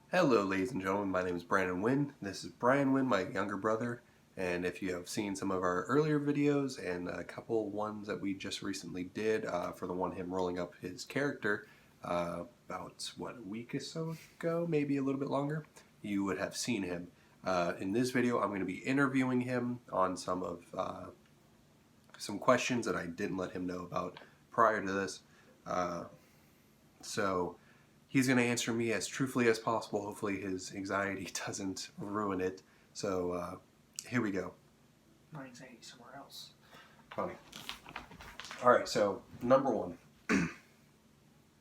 Hello, ladies and gentlemen. My name is Brandon Wynn. This is Bryan Wynn, my younger brother. And if you have seen some of our earlier videos and a couple ones that we just recently did, for the one him rolling up his character about, a week or so ago, maybe a little bit longer, you would have seen him. In this video, I'm going to be interviewing him on some questions that I didn't let him know about prior to this. So he's going to answer me as truthfully as possible. Hopefully his anxiety doesn't ruin it. So here we go. My anxiety somewhere else. Funny. All right, so number one.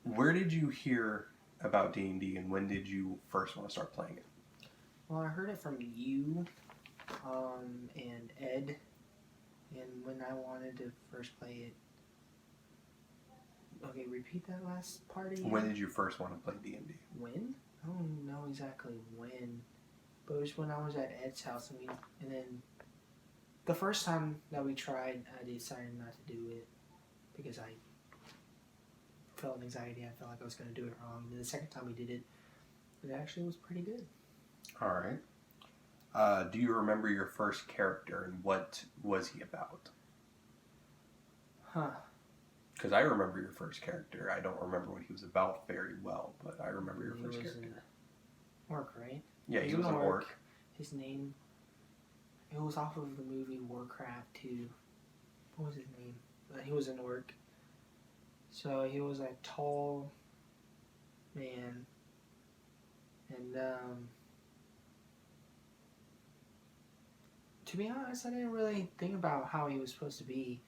Where did you hear about D&D and when did you first want to start playing it? Well, I heard it from you and Ed, and when I wanted to first play it. Okay, repeat that last part again. When did you first want to play D&D? When? I don't know exactly when, but it was when I was at Ed's house, and then the first time that we tried, I decided not to do it because I felt anxiety. I felt like I was going to do it wrong. And the second time we did it, it actually was pretty good. All right. Do you remember your first character and what was he about? Huh. Because I remember your first character. I don't remember what he was about very well, but I remember your first character. He was an orc, right? Yeah, he was an orc. His name, it was off of the movie Warcraft 2. What was his name? He was an orc. So he was a tall man. And, to be honest, I didn't really think about how he was supposed to be.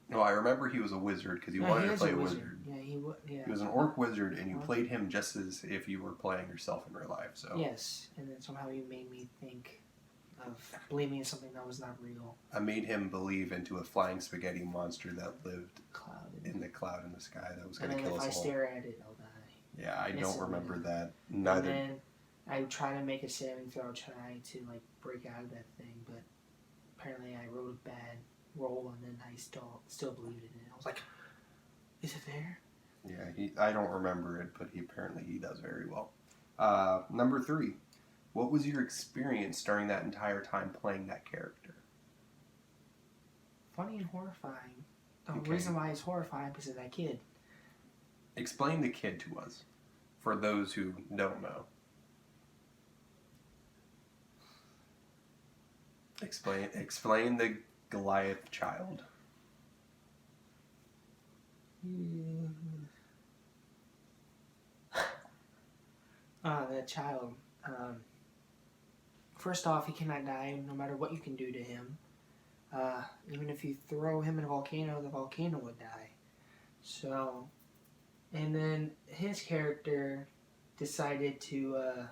No, I remember he was a wizard because you wanted to play a wizard. Yeah, he was. Yeah. He was an orc wizard, and you played him just as if you were playing yourself in real life. So yes, and then somehow you made me think of believing in something that was not real. I made him believe into a flying spaghetti monster that lived in the cloud in the sky that was going to kill us all. And if I stare at it, I'll die. Yeah, I don't remember that. Neither. And then I would try to make a saving throw, trying to break out of that thing, but apparently I wrote a bad roll, and then I still believed in it. I was like, "Is it there?" Yeah, I don't remember it, but he does very well. Number 3, what was your experience during that entire time playing that character? Funny and horrifying. The reason why it's horrifying is because of that kid. Explain the kid to us, for those who don't know. Explain the Goliath child. That child. First off, he cannot die no matter what you can do to him. Even if you throw him in a volcano, the volcano would die. So, and then his character decided to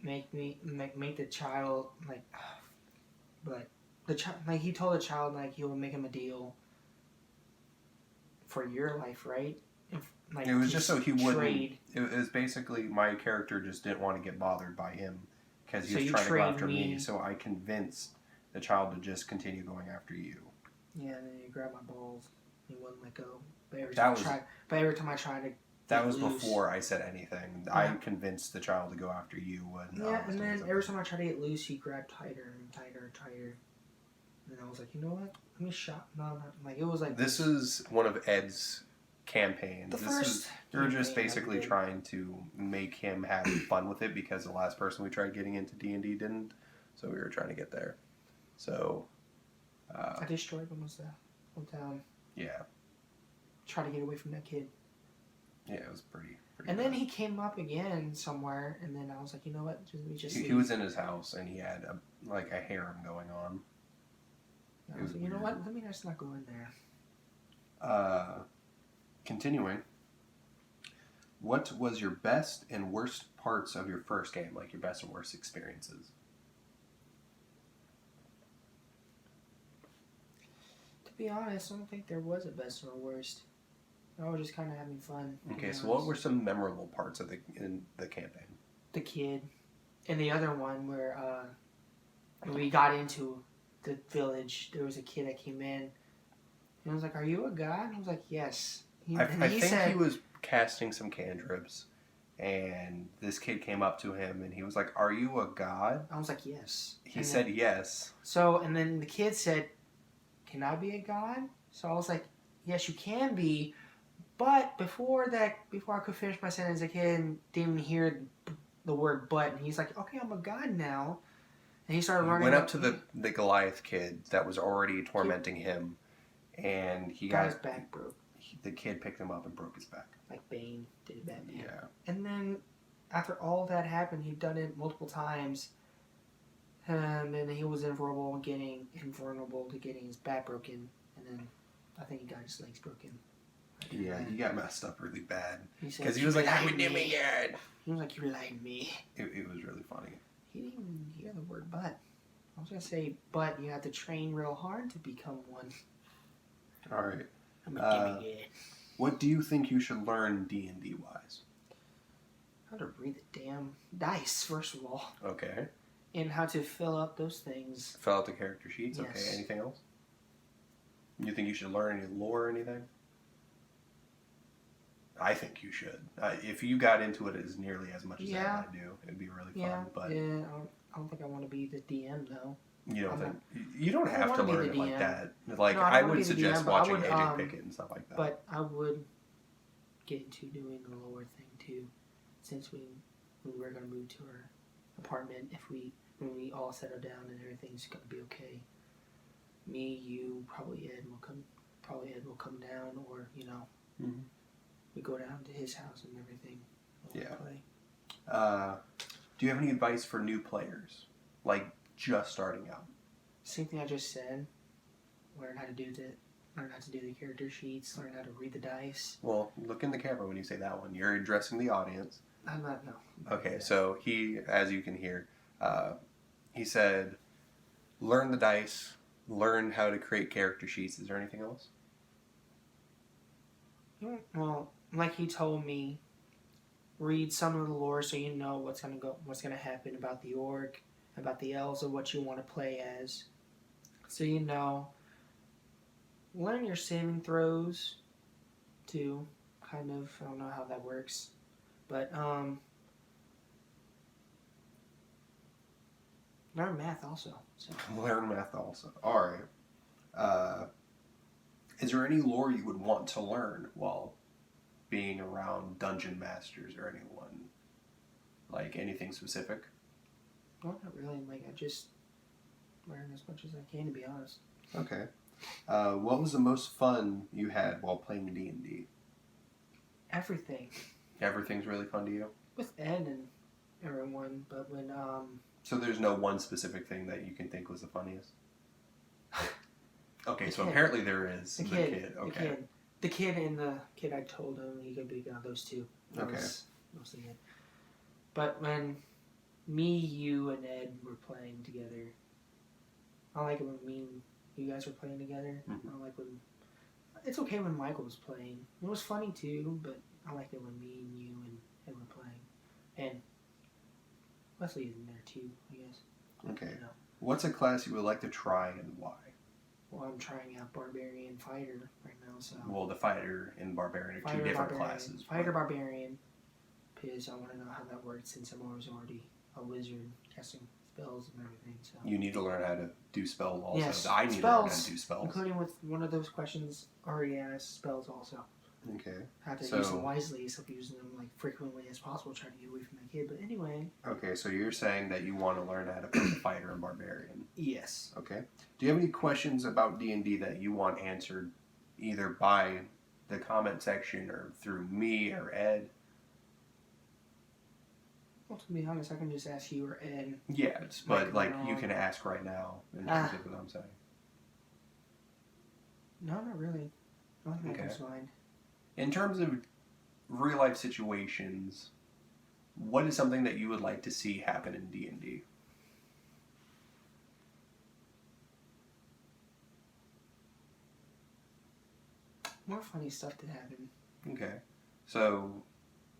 make the child but the child he told the child he would make him a deal for your life, right? It was just so he wouldn't. It was basically my character just didn't want to get bothered by him because he was trying to go after me. So I convinced the child to just continue going after you. Yeah, and then he grabbed my balls. He wouldn't let go. But every time I tried to. That was before I said anything. Yeah. I convinced the child to go after you. And then every time I tried to get loose, he grabbed tighter and tighter and tighter. And I was like, you know what? Let me shot. No, it was like. This is one of Ed's campaigns. We were just basically trying to make him have fun with it because the last person we tried getting into D&D didn't. So we were trying to get there. So. I destroyed almost the whole town. Yeah. Try to get away from that kid. Yeah, it was pretty and bad. Then he came up again somewhere, and then I was like, you know what? He was in his house, and he had a harem going on. I was like, you know what? Let me just not go in there. Continuing. What was your best and worst parts of your first game? Like your best and worst experiences? To be honest, I don't think there was a best or worst. I was just kind of having fun. Okay, so what were some memorable parts of in the campaign? The kid. And the other one where we got into the village, there was a kid that came in. And I was like, "Are you a god?" And I was like, "Yes." I think he was casting some cantrips, and this kid came up to him and he was like, "Are you a god?" I was like, yes. He said yes. So, and then the kid said, "Can I be a god?" So I was like, "Yes, you can be." But before I could finish my sentence, the kid didn't even hear the word "but," and he's like, "Okay, I'm a god now." And he started running. Went up to the Goliath kid that was already tormenting him, and he got his back broke. The kid picked him up and broke his back. Like Bane did Batman. Yeah. And then after all that happened, he'd done it multiple times. And then he was invulnerable to getting his back broken. And then I think he got his legs broken. Yeah, he got messed up really bad. Because he was like, "I would never get." He was like, "You lied to me." It was really funny. He didn't even hear the word "but." I was going to say, but you have to train real hard to become one. All right. I'm a demigod. What do you think you should learn D&D wise? How to read the damn dice, first of all. Okay. And how to fill up those things. Fill out the character sheets? Yes. Okay. Anything else? You think you should learn any lore or anything? I think you should. If you got into it as nearly as much as I do, it'd be really fun. But yeah, I don't think I want to be the DM though. You don't think you don't have to learn it like that. Like no, I would suggest DM, watching AJ Pickett and stuff like that. But I would get into doing the lore thing too, since we were gonna move to our apartment. When we all settle down and everything's gonna be okay. Me, you, probably Ed will come down, or Mm-hmm. we go down to his house and everything. Yeah. Play. Do you have any advice for new players, like just starting out? Same thing I just said. Learn how to do the character sheets. Learn how to read the dice. Well, look in the camera when you say that one. You're addressing the audience. I'm not. No. Okay, so he, as you can hear, he said, learn the dice. Learn how to create character sheets. Is there anything else? Well, like he told me, read some of the lore so you know what's gonna happen about the orc, about the elves, and what you want to play as. So learn your saving throws, too. Kind of, I don't know how that works, but learn math also. So. Learn math also. All right. Is there any lore you would want to learn while being around dungeon masters or anyone? Like anything specific? Well, not really. Like, I just learn as much as I can, to be honest. Okay. What was the most fun you had while playing D&D? Everything. Everything's really fun to you? With Ed and everyone, but when So there's no one specific thing that you can think was the funniest? Okay, so apparently there is. The kid. Okay. The kid and the kid, I told him he could be those two. Okay. Mostly it. But when me, you, and Ed were playing together, I like it when me and you guys were playing together. Mm-hmm. I like when... It's okay when Michael was playing. It was funny too, but I liked it when me and you and Ed were playing. And Wesley is in there too, I guess. Okay. What's a class you would like to try and why? Well, I'm trying out Barbarian Fighter right now, so... Well, the Fighter and Barbarian are two different classes. Fighter Barbarian, because I want to know how that works since I'm already a wizard casting spells and everything, so... You need to learn how to do spells also. Yes, I need to learn how to do spells. Including with one of those questions already asked, spells also. Okay. How to use them wisely, so using them like frequently as possible, try to get away from the kid. But anyway. Okay, so you're saying that you want to learn how to play Fighter and Barbarian. Yes. Okay. Do you have any questions about D&D that you want answered either by the comment section or through me or Ed? Well, to be honest, I can just ask you or Ed. Yeah, but like you can ask right now in terms of what I'm saying. No, not really. I don't think that's fine. In terms of real life situations, what is something that you would like to see happen in D&D? More funny stuff to happen. Okay. So,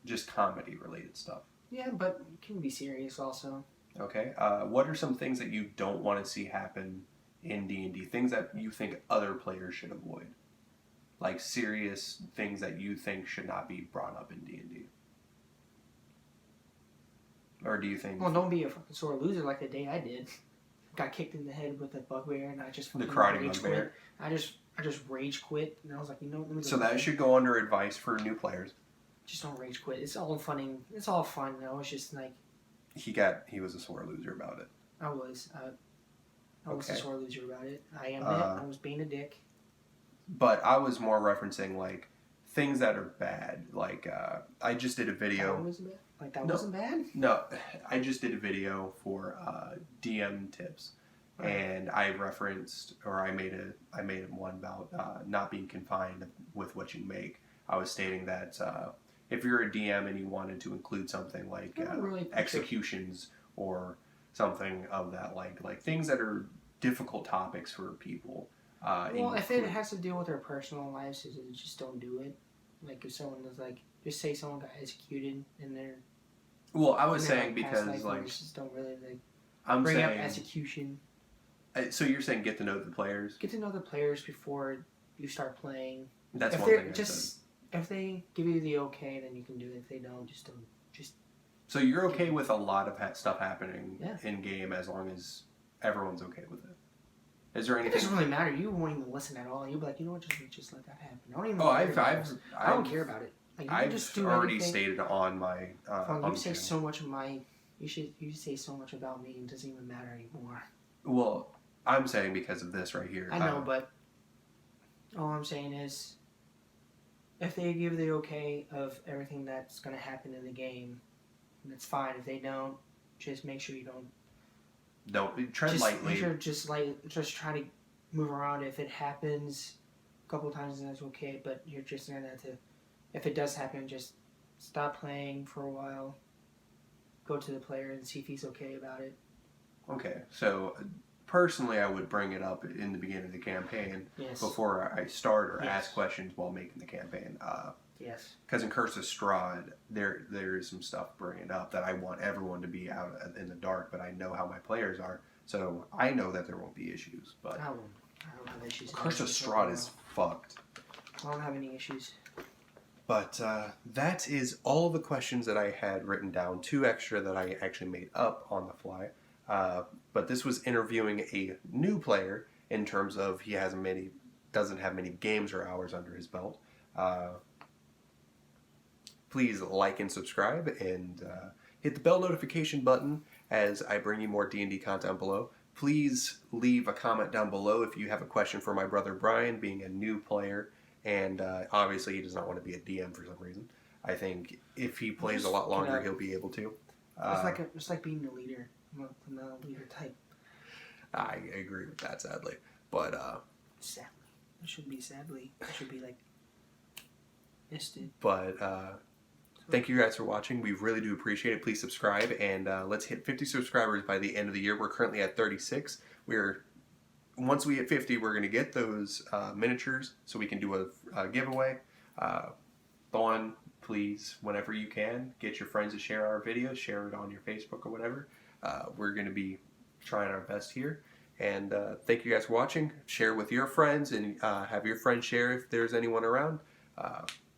just comedy related stuff. Yeah, but it can be serious also. Okay. What are some things that you don't want to see happen in D&D? Things that you think other players should avoid? Like serious things that you think should not be brought up in D&D. Or do you think Well, don't be a fucking sore loser like the day I did. Got kicked in the head with a bugbear, and I just the fucking karate rage bugbear? quit. I just rage quit, and I was like, you know, let me go So that should go under advice for new players. just don't rage quit. It's all funny. It's all fun. It's just like He was a sore loser about it. I was. I was a Okay. sore loser about it. I admit I was being a dick. But I was more referencing like things that are bad. Like I just did a video. That wasn't bad. Like that No. wasn't bad. No, I just did a video for DM tips, Right. and I referenced or I made one about not being confined with what you make. I was stating that if you're a DM and you wanted to include something like executions or something of that like things that are difficult topics for people. Well, if it has to deal with their personal lives, just don't do it. Like if someone was like, just say someone got executed in their. Well, I was in their, saying because like just don't really like I'm bring saying up execution. So you're saying get to know the players. Get to know the players before you start playing. That's if one they're thing. just if they give you the okay, then you can do it. If they don't, just don't. Just. So you're okay with a lot of stuff happening Yeah. in game as long as everyone's okay with it. Is there It anything? doesn't really matter. You won't even listen at all. You'll be like, you know what, just let that happen. I don't even. Oh, care about it. I don't I've care about it. Like, you I've just do already everything. stated on my. Fun, on you say channel. so much of my. You say so much about me. It doesn't even matter anymore. Well, I'm saying because of this right here. I know, but all I'm saying is, if they give the okay of everything that's going to happen in the game, that's fine. If they don't, just make sure you don't. Don't tread Just lightly. make sure, just try to move around. If it happens a couple times, then that's okay. But you're just gonna have to. If it does happen, just stop playing for a while. Go to the player and see if he's okay about it. Okay, so personally, I would bring it up in the beginning of the campaign Yes. before I start or Yes. ask questions while making the campaign. Yes. Because in Curse of Strahd, there is some stuff bringing up that I want everyone to be out in the dark, but I know how my players are, so I know that there won't be issues. But I don't have issues. Curse of Strahd is fucked. I don't have any issues. But that is all the questions that I had written down. 2 extra that I actually made up on the fly. But this was interviewing a new player in terms of he doesn't have many games or hours under his belt. Please like and subscribe and hit the bell notification button as I bring you more D&D content below. Please leave a comment down below if you have a question for my brother Bryan, being a new player, and obviously he does not want to be a DM for some reason. I think if he plays a lot longer, he'll be able to. It's like being a leader. I'm not a leader type. I agree with that, sadly. But Sadly, it shouldn't be sadly. It should be like misted. But thank you guys for watching. We really do appreciate it. Please subscribe, and let's hit 50 subscribers by the end of the year. We're currently at 36. Once we hit 50, we're going to get those miniatures so we can do a giveaway. Dawn, please, whenever you can, get your friends to share our videos. Share it on your Facebook or whatever. We're going to be trying our best here. And thank you guys for watching. Share with your friends and have your friends share if there's anyone around.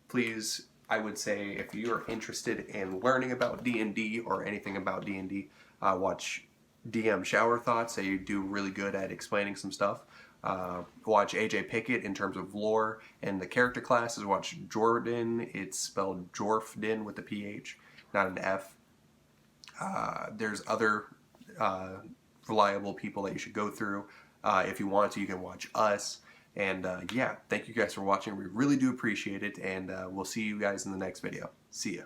Please, I would say if you're interested in learning about D&D or anything about D&D, watch DM Shower Thoughts. They do really good at explaining some stuff. Watch AJ Pickett in terms of lore and the character classes. Watch Jordan. It's spelled Jorfdin with a PH, not an F. There's other reliable people that you should go through. If you want to, you can watch us. And yeah, thank you guys for watching. We really do appreciate it. And we'll see you guys in the next video. See ya.